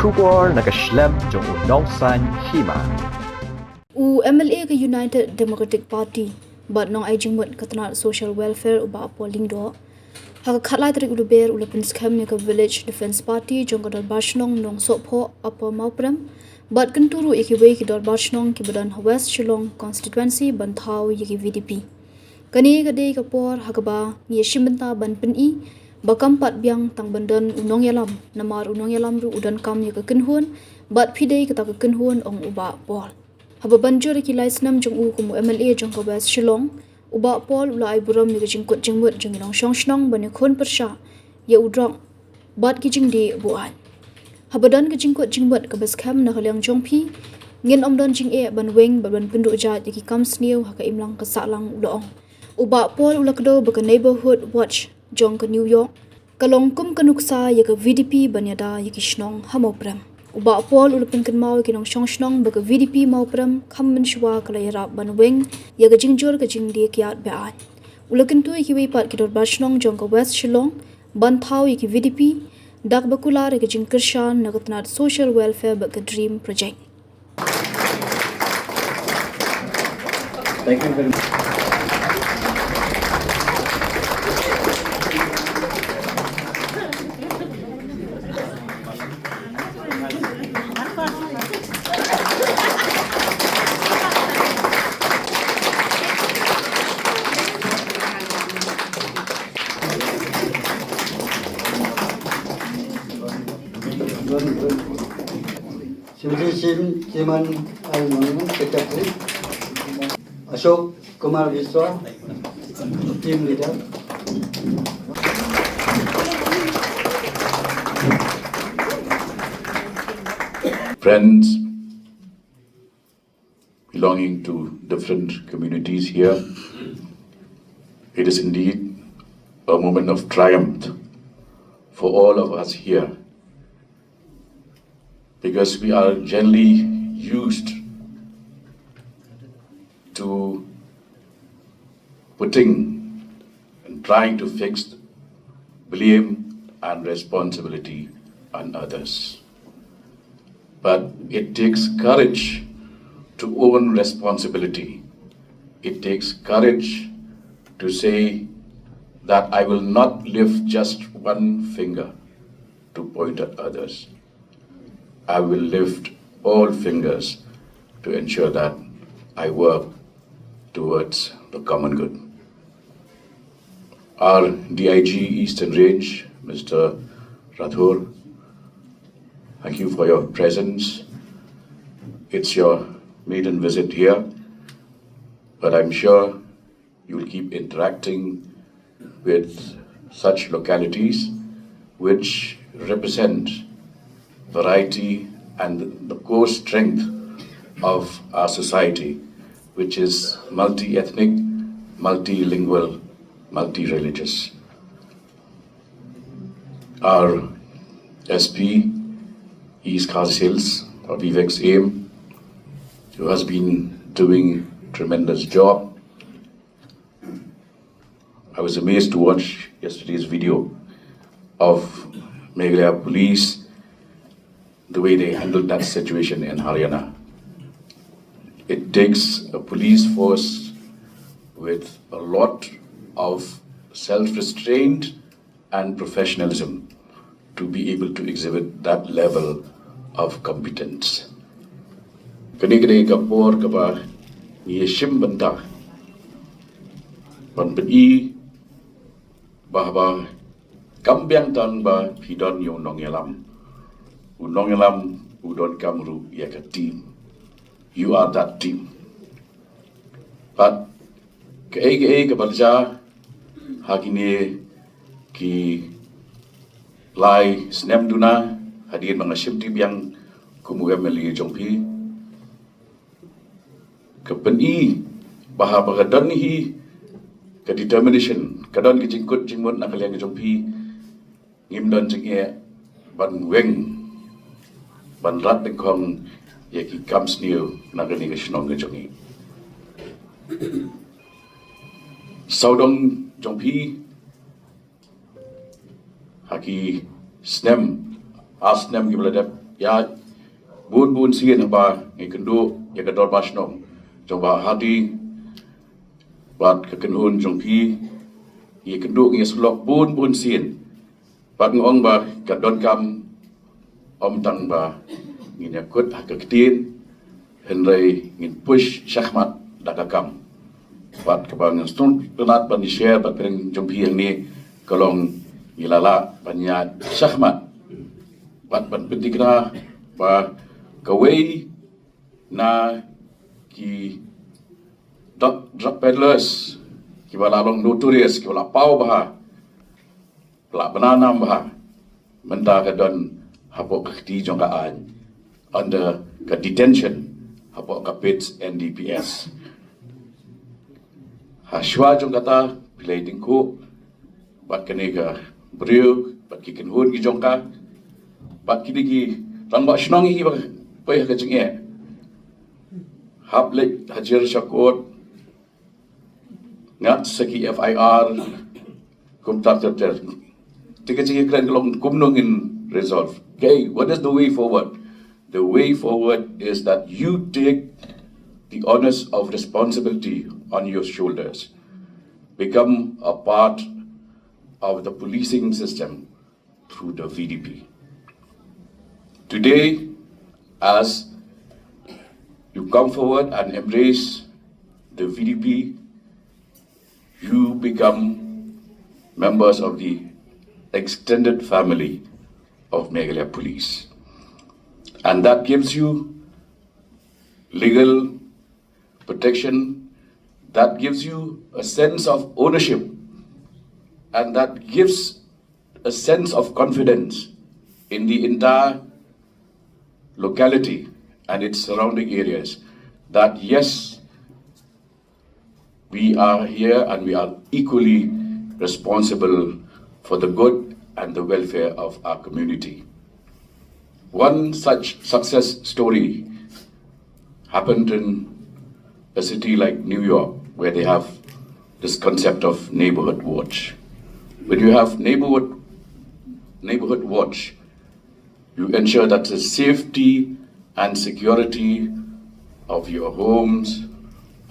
Shubor nakaslem jong Nongsan Hima. MLA ke United Democratic Party but nong ai jingmut katna social welfare uba polling do ha khatlai trik uluber ula Pynskhem ne ka village defense party jong kadar Shnong Nongsohphoh apa Mawprem but kenturu ikiwe ki dor Shnong ki badan West Shnong constituency banthau yiki VDP kani gade ka por hagaba ni shimbenta ban peni bakam pat biang tang bandan unong yalam namar unong yalam ru udan kam yaka kenhun but pidei ka ka kenhun ong uba pol haba banjur ki laisnam jong u kumu MLA jong ka West Shnong uba pol ula ai buram ni jingkut jingmut jong Nongsohphoh bani khon persha ya udrong but ki jingde buan haba dan ka jingkut jingmut ka Pynskhem na halyang jongphi ngin omdon jing e ban weng ban pendu ja ki kam snew ha ka imlang ka salang ulong uba pol ula kdo baka neighborhood watch jong ka New York kalong kum kanuksa ya ka VDP banyada ya ki Shnong ha Mawprem uba pol ula pinkan mau ki Nongsohphoh baka VDP Mawprem kham min shwa kala yara ban weng ya ka jingjor ka jingde kiat baan ula kintu ki wi pat ki dor Shnong jong ka West Shnong ban thau ki VDP dak bakular ka jingkershan nagatna social welfare baka dream project. Thank you very much. Shivji Jiman Al Secretary Ashok Kumar Viswa, Team Leader. Friends belonging to different communities here, it is indeed a moment of triumph for all of us here, because we are generally used to putting and trying to fix blame and responsibility on others. But it takes courage to own responsibility. It takes courage to say that I will not lift just one finger to point at others. I will lift all fingers to ensure that I work towards the common good. Our DIG Eastern Range, Mr. Rathore, thank you for your presence. It's your maiden visit here, but I'm sure you will keep interacting with such localities which represent variety and the core strength of our society, which is multi-ethnic, multilingual, multi-religious. Our SP, East Khas Hills, or Vivek's aim, who has been doing a tremendous job. I was amazed to watch yesterday's video of Meghalaya police, the way they handled that situation in Haryana. It takes a police force with a lot of self-restraint and professionalism to be able to exhibit that level of competence. Kani-kani kapor kapa yeshim banta panpeni bahwa kambyang tan ba pidon yung nongyalam unongyalam udon kamru yaka team. You are that team. But ke kabalja hakini ki lai snem duna hadir mga shimti yang kumuga meli jongpi kapeni baha bagadon hi ka determination kadon ki jingkut jingmut nakaliang jongpi ngimdon jinge ban weng ban rat dengkong yaki comes new nagani ka Shnong ka jongi saudong jongpi haki snem asnem ki bladap ya bun sien ba ikendu ya kador ba Shnong jong ba hadi bat kekenhun jong pi ikendu ngi slok bun sien bat ngong ba kadon kam om tang ba ngin yakut hakaktin henry ngin push syahmat dakakam bat kabang stun penat ban share bat pering jong pi yang ni kolong ilala banyak syahmat bat pentikna ba kawai na ki drug peddlers ki bala long notorious ki bala pau bah bala bananam bah menda kadon hapok kakti jong kaan under ka detention hapok kapits NDPS Hashwa jong kata pilai tingku bat kenega beriu bat kikin hun ki jong ka bat kidigi rambak Shnong i ba pay ka jing hablik hajir syakut ngat seki FIR kum tak ter tiga jing kran long kumnong in resolve. Okay, what is the way forward? The way forward is that you take the onus of responsibility on your shoulders. Become a part of the policing system through the VDP. Today, as you come forward and embrace the VDP, you become members of the extended family of Meghalaya Police. And that gives you legal protection, that gives you a sense of ownership, and that gives a sense of confidence in the entire locality and its surrounding areas that yes, we are here and we are equally responsible for the good and the welfare of our community. One such success story happened in a city like New York, where they have this concept of neighborhood watch. When you have neighborhood watch, you ensure that the safety and security of your homes,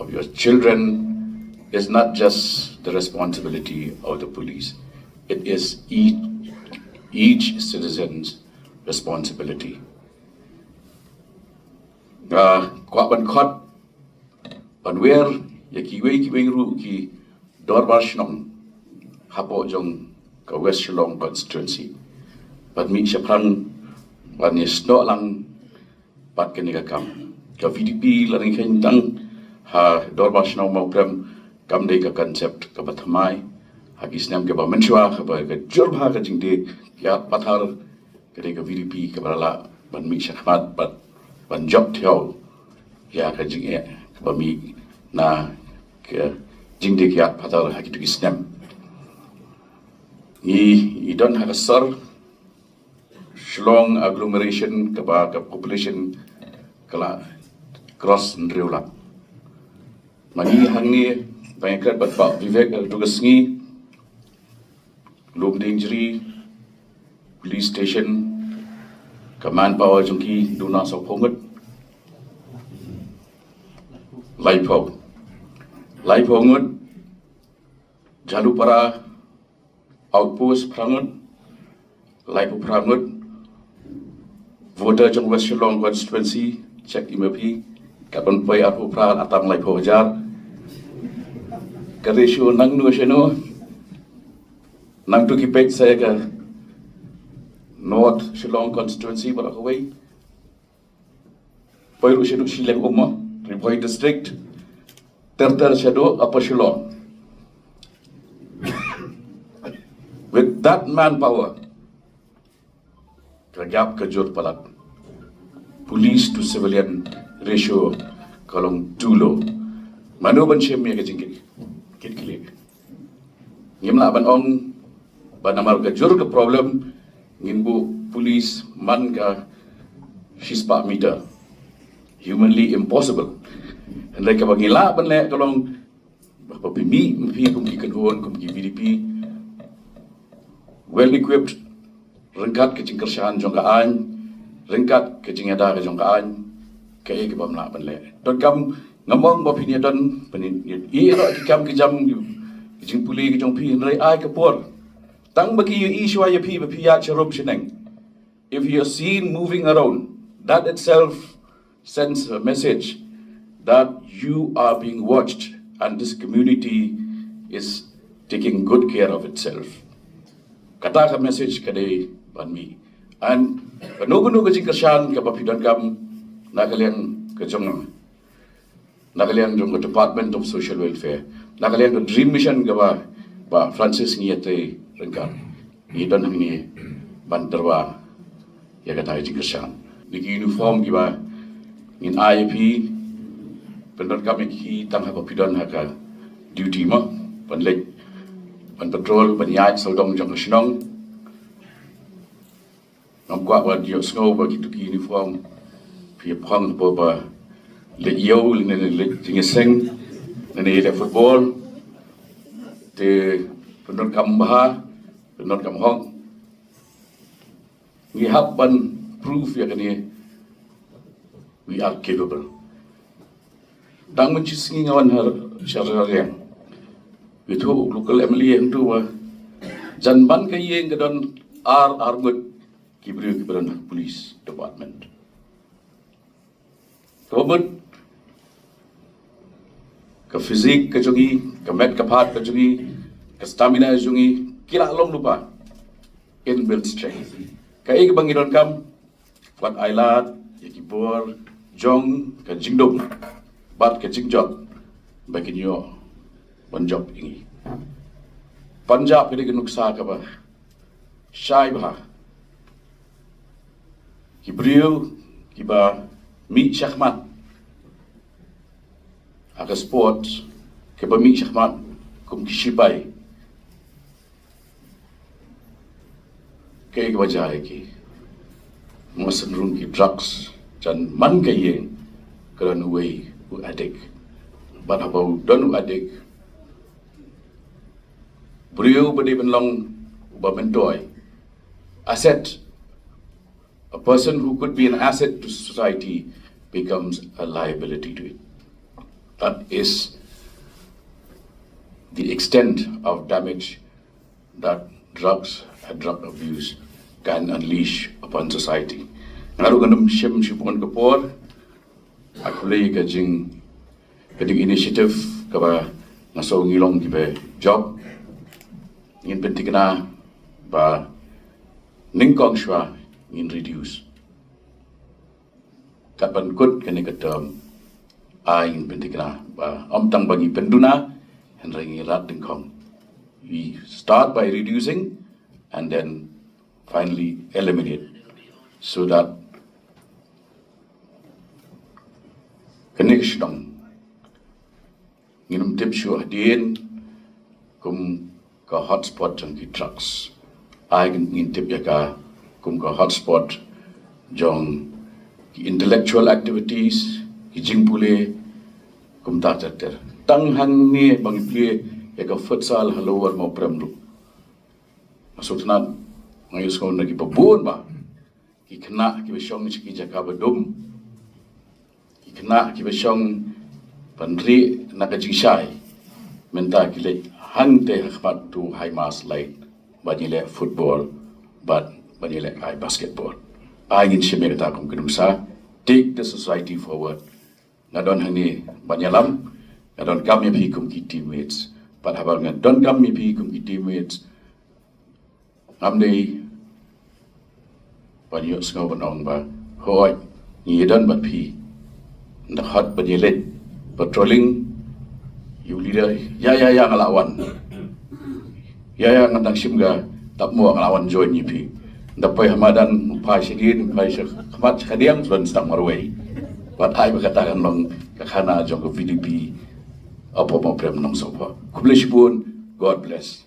of your children, is not just the responsibility of the police. It is each citizen's responsibility. Kwa ban khot ban wer ya ki wei ru ki dorbar Shnong hapo jong ka West Shlong constituency. Ban mi syapran ban ni sno lang pat keniga kam. Ka VDP laring khentang ha dorbar Shnong Mawprem kam dei ka concept ka bathamai hagis nam ke ba menchwa ka ba ka jurba ka jingde ya pathar ka VDP ka bala ban mi syahmat ban job theo ya ka jing ka ba mi na ke jingde ka pathar hagi tu isnam I don't have a sir Shlong agglomeration ka ba ka population kala cross ndriula mani hangni bangkat bat ba vivek tugas ngi low injury police station command power jungki do Nongsohphoh ngut Laipo ngut Jalupara outpost prangut Laipo prangut voter jong West Shlong constituency check IMP kapan pay apu pra atam Laipo jar karesyo nang no sheno nang tu kipek saya ka North Shlong constituency barakaway Poiru Sheduk Shilek Umma Ripoy district Terter Shadow Upper Shlong. With that manpower kagap kajur palat police to civilian ratio kalong tulo manu ban shem ya kajing kit ngimla ban ong ban amar kajur ke problem ngimbu police man ka shispa meter humanly impossible andai ka bangila ban le kalong bapimi mpi kum ki kanhon kum ki VDP well equipped rengkat ke jingkersaan jong kaan ringkat ke jingada ke jongkaan ke ke bamla banle don kam ngamong bo pinia don penin I ro ki kam ke jam jing puli ke jong pi rai ai ke por tang bagi I shwa ya pi ya charum shineng. If you are seen moving around, that itself sends a message that you are being watched and this community is taking good care of itself. Kata ka message kadai ban mi. And nugu jing kershan ka bapidan kam nakalian ke jong nakalian jong Department of Social Welfare nakalian ke Dream Mission ka ba Francis ngiyate rengkat ni don ni ban terwa ya kata jing kershan niki uniform kiba in IAP pendon kami ki tang ha bapidan ha ka duty ma ban lek ban patrol ban yai sodong jong Shnong ngam kwa ba dio snow ba gitu ki uniform pi phang bo ba le yo le jing seng ne le football te pendon kam ba pendon kam hong we have one proof ya kani we are capable dang mun chisingi ngawan har syara yang itu local MLA yang tu jan ban ka yeng ka don ar gut Kibriyo kibaran police department. Kabut ka fizik ka jungi, ka met ka phat ka jungi, ka stamina jungi, kila long lupa inbuilt strength. Ka ig bangidon kam wat ailat, yakibor, jong ka jingdom, bat ka jingjot, bakin yo banjop ingi. Punjab kini nuksa ka ba, syai ba, Kibriyo, kiba mi syahmat. Aka sport, kiba mi syahmat, kum kishibai. Kaya kiba jaya ki, masanrun ki drugs, jan man kaya karan uway u adik. But about don u adik, Briyo badi benlong uba mentoy, asset. A person who could be an asset to society becomes a liability to it. That is the extent of damage that drugs and drug abuse can unleash upon society. Ngaru ganam shim shipon kapor, akulay ka jing initiative kaba naso ngilong kibe job, ngin pentikna ba ningkong shwa in reduce. Kapan kut kene ketem aing pentikna ba amtang bagi penduna and rangi rat dingkong. We start by reducing and then finally eliminate so that kene Shnong nginum tip shu adien kum ka hotspot jang ki trucks aing ngin tip ya ka kum ka hotspot jong intellectual activities ki jingpule kum ta ter tang hang ni bang plie ya ka futsal halowar Mawprem ru masutna ngayus ko na ki pabun ba ki kena ki besyong ki jaka bedum ki kena ki besyong panri na ka jingshai menta ki le hang te khmat tu Hima slide banile football but banile ai basketball. I ingin shimir ta kum kedumsa take the society forward. Ngadon hani banyalam ngadon kami pi kum ki teammates. But habang ngadon kami pi kum ki teammates amdei banyo sngau banong ba hoy ni don bat pi ndak hot banyelet patrolling you leader ya ngalawan ya ngadang simga tak mo ngalawan join ni pi dapat hamadan pai sidin pai khmat khadiam suan stang marway wat ai berkatakan long kakana jong VDP apa Mawprem Nongsohphoh. God bless.